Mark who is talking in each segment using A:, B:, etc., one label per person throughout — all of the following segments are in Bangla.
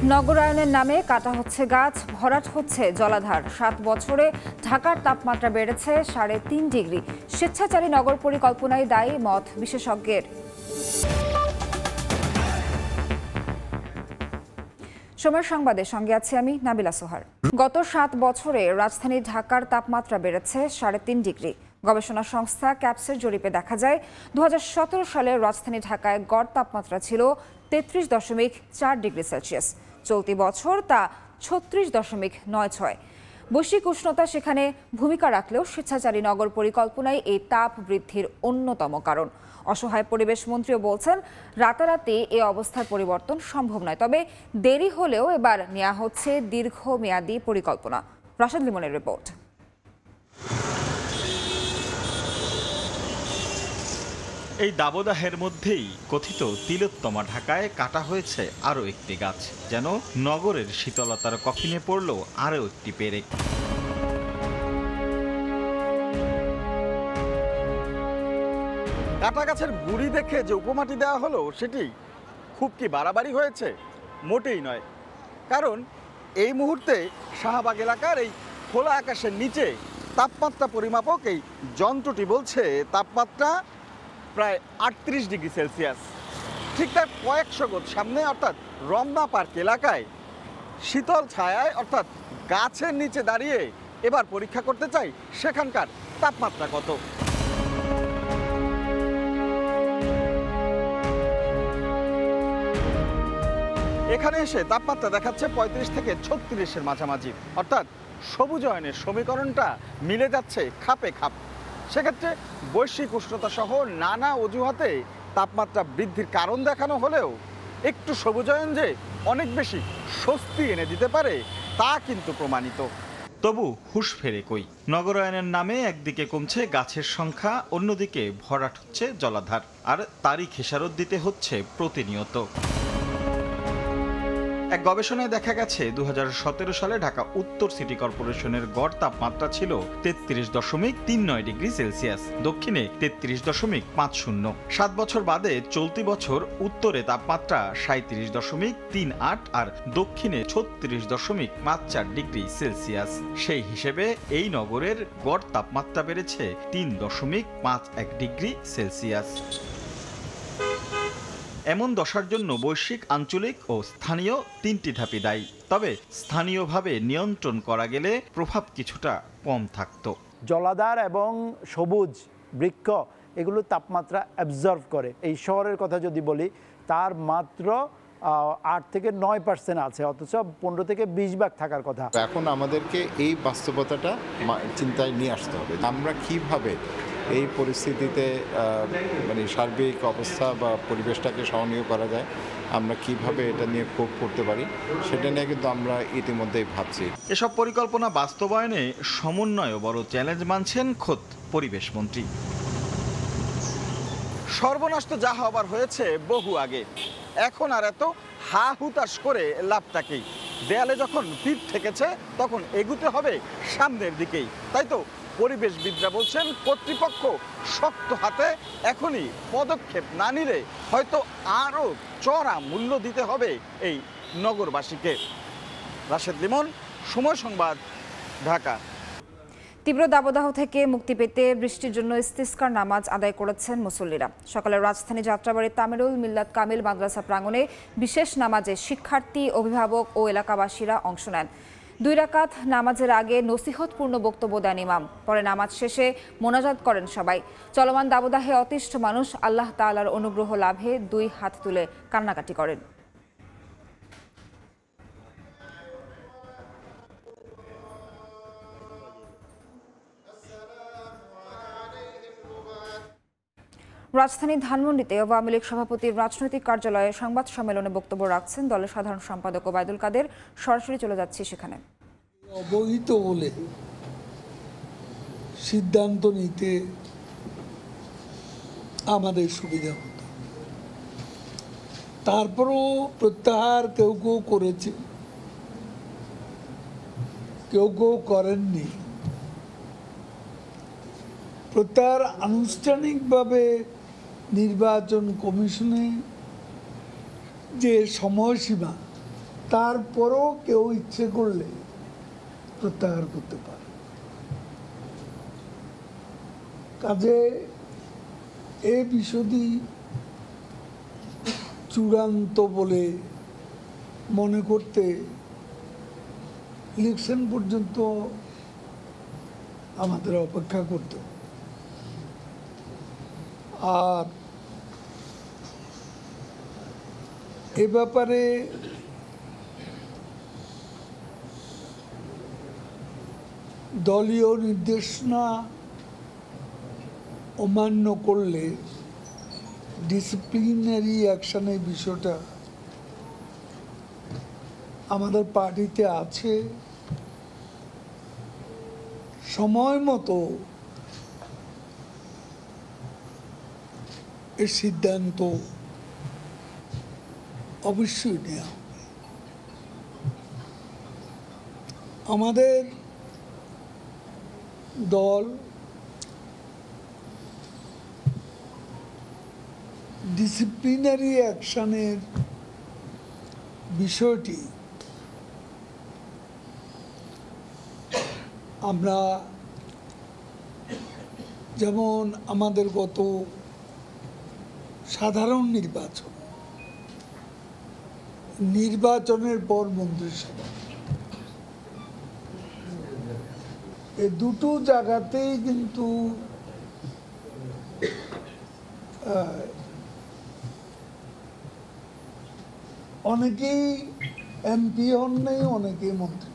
A: নগরায়নের নামে কাটা হচ্ছে গাছ, ভরাট হচ্ছে জলাধার। 7 বছরে ঢাকার তাপমাত্রা বেড়েছে 3.5 ডিগ্রি। স্বেচ্ছাচারী নগর পরিকল্পনায় দায়ী মত বিশেষজ্ঞের। সময় সংবাদের সঙ্গে আছি আমি নাবিলা সোহার। গত 7 বছরে রাজধানী ঢাকার তাপমাত্রা বেড়েছে 3.5 ডিগ্রি। গবেষণা সংস্থা ক্যাপসের জরিপে দেখা যায় 2017 সালে রাজধানী ঢাকায় গড় তাপমাত্রা ছিল 33.4 ডিগ্রি সেলসিয়াস। চলতি বছর তা 36.96। বৈশ্বিক উষ্ণতা সেখানে ভূমিকা রাখলেও স্বেচ্ছাচারী নগর পরিকল্পনায় এই তাপ বৃদ্ধির অন্যতম কারণ। অসহায় পরিবেশ মন্ত্রীও বলছেন রাতারাতি এ অবস্থার পরিবর্তন সম্ভব নয়, তবে দেরি হলেও এবার নেওয়া হচ্ছে দীর্ঘমেয়াদী পরিকল্পনা। রাশেদ লিমনের রিপোর্ট।
B: এই দাবদাহের মধ্যেই কথিত তিলোত্তমা ঢাকায় কাটা হয়েছে আরও একটি গাছ, যেন নগরের শীতলতার কফিনে পড়ল আরও একটি পেরেক।
C: কাটা গাছের গুড়ি দেখে যে উপমাটি দেওয়া হলো সেটি খুব কি বাড়াবাড়ি হয়েছে? মোটেই নয়। কারণ এই মুহূর্তে শাহবাগ এলাকার এই খোলা আকাশের নিচে তাপমাত্রা পরিমাপক এই যন্ত্রটি বলছে তাপমাত্রা প্রায় 38 ডিগ্রি সেলসিয়াস। ঠিক তার কয়েকশো গজ সামনে অর্থাৎ রমনা পার্ক এলাকায় শীতল ছায়ায় অর্থাৎ গাছের নিচে দাঁড়িয়ে এবার পরীক্ষা করতে চাই সেখানকার তাপমাত্রা কত। এখানে এসে তাপমাত্রা দেখাচ্ছে 35 থেকে 36-এর মাঝামাঝি, অর্থাৎ সবুজায়নের সমীকরণটা মিলে যাচ্ছে খাপে খাপ। সেক্ষেত্রে বৈশ্বিক উষ্ণতা সহ নানা অজুহাতে তাপমাত্রা বৃদ্ধির কারণ দেখানো হলেও একটু সবুজায়ন যে অনেক বেশি স্বস্তি এনে দিতে পারে তা কিন্তু প্রমাণিত।
B: তবু হুঁশ ফেরে কই? নগরায়নের নামে একদিকে কমছে গাছের সংখ্যা, অন্যদিকে ভরাট হচ্ছে জলাধার, আর তারই খেসারত দিতে হচ্ছে প্রতিনিয়ত। এক গবেষণায় দেখা গেছে 2017 সালে ঢাকা উত্তর সিটি কর্পোরেশনের গড় তাপমাত্রা ছিল 33.39 ডিগ্রি সেলসিয়াস, দক্ষিণে 33.50। 7 বছর বাদে চলতি বছর উত্তরে তাপমাত্রা 37.38 আর দক্ষিণে 36.54 ডিগ্রি সেলসিয়াস। সেই হিসেবে এই নগরের গড় তাপমাত্রা বেড়েছে 3.51 ডিগ্রি সেলসিয়াস। এমন দশার জন্য বৈশ্বিক, আঞ্চলিক ও স্থানীয় তিনটি ধাপই দায়ী। তবে স্থানীয়ভাবে নিয়ন্ত্রণ করা গেলে প্রভাব কিছুটা কম থাকত।
D: জলাধার এবং সবুজ বৃক্ষ এগুলো তাপমাত্রা অ্যাবজর্ভ করে। এই শহরের কথা যদি বলি তার মাত্র 8 থেকে 9% আছে, অথচ 15 থেকে 20 ভাগ থাকার কথা।
E: এখন আমাদেরকে এই বাস্তবতাটা চিন্তায় নিয়ে আসতে হবে, আমরা কিভাবে এই পরিস্থিতিতে মানে সার্বিক অবস্থা বা পরিবেশটাকে সহনীয় করা যায়, আমরা কিভাবে এটা নিয়ে কোপ করতে পারি সেটা নিয়ে কিন্তু আমরা ইতিমধ্যেই ভাবছি।
B: এসব পরিকল্পনা বাস্তবায়নে সমন্বয় বড় চ্যালেঞ্জ মানছেন খোদ পরিবেশ মন্ত্রী।
C: সর্বনাশ তো যা হবার হয়েছে বহু আগে, এখন আর এত হা হুতাশ করে লাভটাকেই। দেয়ালে যখন পিঠ ঠেকেছে তখন এগুতে হবে সামনের দিকেই। তাই তো পরিবেশবিদরা বলছেন কর্তৃপক্ষ শক্ত হাতে এখনই পদক্ষেপ না নিলে হয়তো আরও চড়া মূল্য দিতে হবে এই নগরবাসীকে। রাশেদ লিমন, সময় সংবাদ, ঢাকা।
A: তীব্র দাবদাহ থেকে মুক্তি পেতে বৃষ্টির জন্য ইস্তিসকার নামাজ আদায় করেছেন মুসল্লিরা। সকালে রাজধানী যাত্রাবাড়ির তামিরুল মিল্লাত কামিল মাদ্রাসা প্রাঙ্গণে বিশেষ নামাজে শিক্ষার্থী, অভিভাবক ও এলাকাবাসীরা অংশ নেন। 2 রাকাত নামাজের আগে নসিহতপূর্ণ বক্তব্য দেন ইমাম। পরে নামাজ শেষে মোনাজাত করেন সবাই। চলমান দাবদাহে অতিষ্ঠ মানুষ আল্লাহ তাআলার অনুগ্রহ লাভে 2 হাত তুলে কান্নাকাটি করেন। রাজধানী ধানমন্ডিতে আওয়ামী লীগ সভাপতির রাজনৈতিক কার্যালয়ে সংবাদ সম্মেলনে বক্তব্য রাখছেন দলের সাধারণ সম্পাদক ওবায়দুল কাদের। সরাসরি চলে যাচ্ছি সেখানে।
F: অবহিত বলে সিদ্ধান্ত নিতে আমাদের সুবিধা হতো, তারপরও প্রত্যাহার কেউ কেউ করেছে, কেউ কেউ করেননি। প্রত্যাহার আনুষ্ঠানিকভাবে নির্বাচন কমিশনে যে সময়সীমা তারপরও কেউ ইচ্ছে করলে প্রত্যাহার করতে পারে। কাজে এই বিষয়টি চূড়ান্ত বলে মনে করতে ইলেকশন পর্যন্ত আমাদের অপেক্ষা করতে হবে। আর এ ব্যাপারে দলীয় নির্দেশনা অমান্য করলে ডিসিপ্লিনারি অ্যাকশনের বিষয়টা আমাদের পার্টিতে আছে। সময় মতো এর সিদ্ধান্ত অবশ্যই নেওয়া হবে। আমাদের দল ডিসিপ্লিনারি অ্যাকশনের বিষয়টি আমরা যেমন আমাদের গত সাধারণ নির্বাচনের পর মন্ত্রিসভা, এই দুটো জায়গাতেই কিন্তু অনেকেই এমপি হন নাই, অনেকেই মন্ত্রী।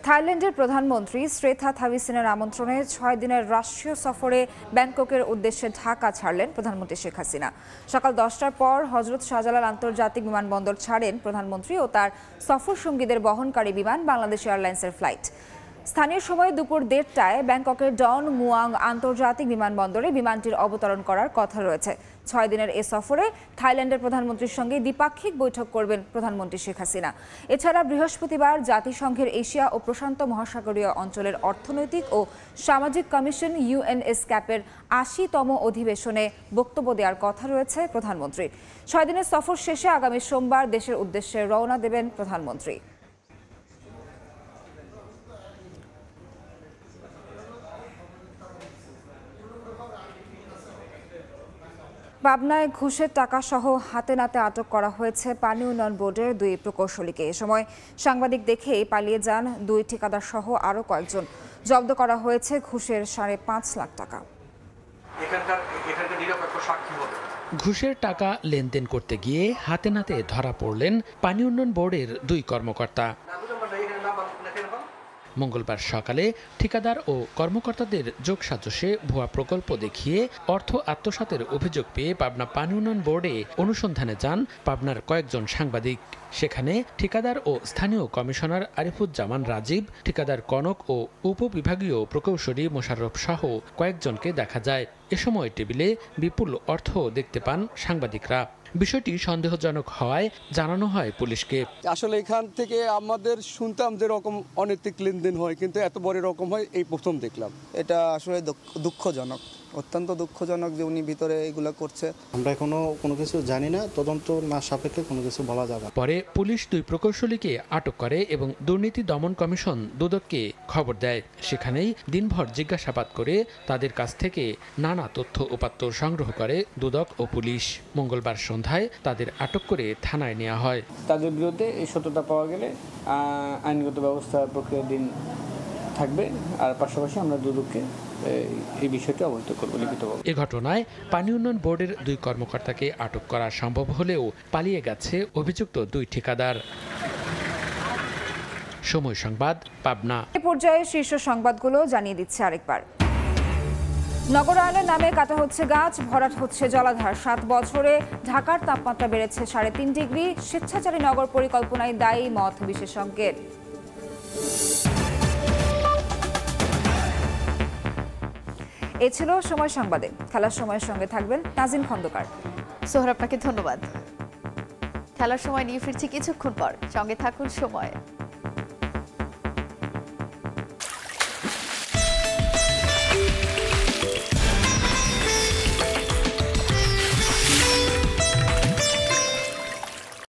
A: থাইল্যান্ডের প্রধানমন্ত্রী শ্রেথা থাবিসিনের আমন্ত্রণে 6 দিনের রাষ্ট্রীয় সফরে ব্যাংককের উদ্দেশ্যে ঢাকা ছাড়লেন প্রধানমন্ত্রী শেখ হাসিনা। সকাল 10টার পর হজরত শাহজালাল আন্তর্জাতিক বিমানবন্দর ছাড়েন প্রধানমন্ত্রী ও তার সফর সঙ্গীদের বহনকারী বিমান বাংলাদেশ এয়ারলাইন্সের ফ্লাইট। স্থানীয় সময় দুপুর 1:30টায় ব্যাংককের ডন মুয়াং আন্তর্জাতিক বিমানবন্দরে বিমানটির অবতরণ করার কথা রয়েছে। 6 দিনের এ সফরে থাইল্যান্ডের প্রধানমন্ত্রীর সঙ্গে দ্বিপাক্ষিক বৈঠক করবেন প্রধানমন্ত্রী শেখ হাসিনা। এছাড়া বৃহস্পতিবার জাতিসংঘের এশিয়া ও প্রশান্ত মহাসাগরীয় অঞ্চলের অর্থনৈতিক ও সামাজিক কমিশন UNESCAP-এর 80তম অধিবেশনে বক্তব্য দেওয়ার কথা রয়েছে প্রধানমন্ত্রীর। 6 দিনের সফর শেষে আগামী সোমবার দেশের উদ্দেশ্যে রওনা দেবেন প্রধানমন্ত্রী। পাবনায় ঘুষের টাকা সহ হাতে নাতে আটক করা হয়েছে পানি উন্নয়ন বোর্ডের 2 প্রকৌশলীকে। এ সময় সাংবাদিক দেখেই পালিয়ে যান 2 ঠিকাদার সহ আরও কয়েকজন। জব্দ করা হয়েছে ঘুষের 5.5 লাখ টাকা।
G: ঘুষের টাকা লেনদেন করতে গিয়ে হাতে নাতে ধরা পড়লেন পানি উন্নয়ন বোর্ডের 2 কর্মকর্তা। মঙ্গলবার সকালে ঠিকাদার ও কর্মকর্তাদের যোগসাজশে ভুয়া প্রকল্প দেখিয়ে অর্থ আত্মসাতের অভিযোগ পেয়ে পাবনা পানি উন্নয়ন বোর্ডে অনুসন্ধানে যান পাবনার কয়েকজন সাংবাদিক। সেখানে ঠিকাদার ও স্থানীয় কমিশনার আরিফুজ্জামান রাজীব, ঠিকাদার কনক ও উপবিভাগীয় প্রকৌশলী মোশাররফ সহ কয়েকজনকে দেখা যায়। এ সময় টেবিলে বিপুল অর্থ দেখতে পান সাংবাদিকরা। বিষয়টি সন্দেহজনক হওয়ায় জানানো হয় পুলিশকে।
H: আসলে এখান থেকে আমাদের শুনতাম যে রকম অনৈতিক লেনদেন হয়, কিন্তু এত বড় রকম হয় এই প্রথম দেখলাম।
I: এটা আসলে দুঃখজনক, অত্যন্ত দুঃখজনক যে উনি ভিতরে এগুলো করছে।
J: আমরা এখনো কোনো কিছু জানি না, তদন্ত না সাপেক্ষে কোনো কিছু বলা যাবে না।
G: পরে পুলিশ 2 প্রকৌশলীকে আটক করে এবং দুর্নীতি দমন কমিশন দুদককে খবর দেয়। সেখানেই দিনভর জিজ্ঞাসাবাদ করে তাদের কাছ থেকে নানা তথ্য উপাত্ত সংগ্রহ করে দুদক ও পুলিশ। মঙ্গলবার সন্ধ্যায় তাদের আটক করে থানায় নেওয়া হয়।
K: তাদের বিরুদ্ধে এই সত্যতা পাওয়া গেলে আইনগত ব্যবস্থার প্রক্রিয়াধীন থাকবে। আর পাশাপাশি আমরা দুদককে এই বিষয়টি অবহিত করব লিখিতভাবে।
G: এ ঘটনায় পানি উন্নয়ন বোর্ডের 2 কর্মকর্তাকে আটক করা সম্ভব হলেও পালিয়ে গেছে অভিযুক্ত 2 ঠিকাদার। সময় সংবাদ, পাবনা।
A: এ পর্যায়ে শীর্ষ সংবাদগুলো জানিয়ে দিচ্ছে আরেকবার। নগরায়নের নামে কাটা হচ্ছে গাছ, ভরাট হচ্ছে জলাধার। 7 বছরে ঢাকার তাপমাত্রা বেড়েছে 3.5 ডিগ্রি। স্বেচ্ছাচারী নগর পরিকল্পনায় দায়ী মত বিশেষজ্ঞের। এ ছিল সময় সংবাদে। খেলার সময়ের সঙ্গে থাকবেন নাজিম খন্দকার।
L: সোহর, আপনাকে ধন্যবাদ। খেলার সময় নিয়ে ফিরছি কিছুক্ষণ পর, সঙ্গে থাকুন সময়।